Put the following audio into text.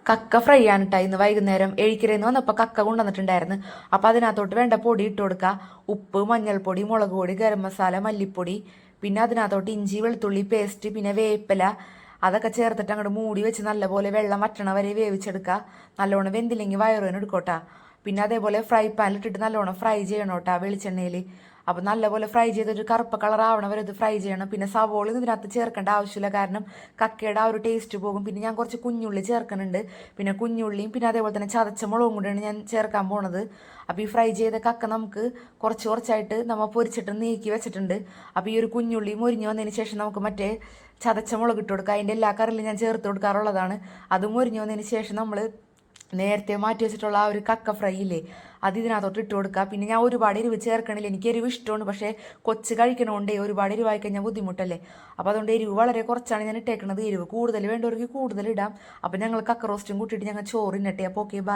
കക്ക ഫ്രൈ ആണ് കേട്ടോ. ഇന്ന് വൈകുന്നേരം എഴിക്കരേന്ന് വന്നപ്പോൾ കക്ക കൊണ്ടുവന്നിട്ടുണ്ടായിരുന്നു. അപ്പോൾ അതിനകത്തോട്ട് വേണ്ട പൊടി ഇട്ട് കൊടുക്കുക. ഉപ്പ്, മഞ്ഞൾപ്പൊടി, മുളക് പൊടി, ഗരം മസാല, മല്ലിപ്പൊടി, പിന്നെ അതിനകത്തോട്ട് ഇഞ്ചി വെളുത്തുള്ളി പേസ്റ്റ്, പിന്നെ വേപ്പില, അതൊക്കെ ചേർത്തിട്ട് അങ്ങോട്ട് മൂടി വെച്ച് നല്ലപോലെ വെള്ളം വറ്റണ വരെ വേവിച്ചെടുക്കുക. നല്ലോണം വെന്തില്ലെങ്കിൽ വയറുവേന എടുക്കോട്ടാ. പിന്നെ അതേപോലെ ഫ്രൈ പാനിലിട്ടിട്ട് നല്ലോണം ഫ്രൈ ചെയ്യണം കേട്ടോ വെളിച്ചെണ്ണയിൽ. അപ്പം നല്ലപോലെ ഫ്രൈ ചെയ്തൊരു കറുപ്പ് കളർ ആവണ വരെ ഇത് ഫ്രൈ ചെയ്യണം. പിന്നെ സവോള ഇതിനകത്ത് ചേർക്കേണ്ട ആവശ്യമില്ല, കാരണം കക്കയുടെ ആ ഒരു ടേസ്റ്റ് പോകും. പിന്നെ ഞാൻ കുറച്ച് കുഞ്ഞുള്ളി ചേർക്കുന്നുണ്ട്. പിന്നെ കുഞ്ഞുള്ളിയും പിന്നെ അതേപോലെ തന്നെ ചതച്ച മുളകും കൂടിയാണ് ഞാൻ ചേർക്കാൻ പോണത്. അപ്പോൾ ഈ ഫ്രൈ ചെയ്ത കക്ക നമുക്ക് കുറച്ച് കുറച്ചായിട്ട് നമ്മൾ പൊരിച്ചിട്ട് നീക്കി വെച്ചിട്ടുണ്ട്. അപ്പോൾ ഈ ഒരു കുഞ്ഞുള്ളി മൊരിഞ്ഞ് വന്നതിന് ശേഷം നമുക്ക് മറ്റേ ചതച്ച മുളക് ഇട്ട് കൊടുക്കുക. അതിൻ്റെ എല്ലാ കറിയിലും ഞാൻ ചേർത്ത് കൊടുക്കാറുള്ളതാണ്. അത് മൊരിഞ്ഞ് വന്നതിന് ശേഷം നമ്മൾ നേരത്തെ മാറ്റി വെച്ചിട്ടുള്ള ആ ഒരു കക്ക ഫ്രൈ ഇല്ലേ, അത് ഇതിനകത്തോട്ട് ഇട്ട് കൊടുക്കുക. പിന്നെ ഞാൻ ഒരുപാട് എരിവ് ചേർക്കണില്ല, എനിക്ക് എരിവ് ഇഷ്ടമാണ്. പക്ഷേ കൊച്ച് കഴിക്കണോണ്ടേ ഒരുപാട് എരിവായി കഴിഞ്ഞാൽ ബുദ്ധിമുട്ടല്ലേ. അപ്പോൾ അതുകൊണ്ട് എരിവ് വളരെ കുറച്ചാണ് ഞാൻ ഇട്ടേക്കണത്. എരിവ് കൂടുതൽ വേണ്ടവർക്ക് കൂടുതൽ ഇടാം. അപ്പോൾ ഞങ്ങൾ കക്ക റോസ്റ്റും കൂട്ടിയിട്ട് ഞങ്ങൾ ചോറ് ഇന്നട്ടെ. അപ്പോൾ ഓക്കെ, ബൈ.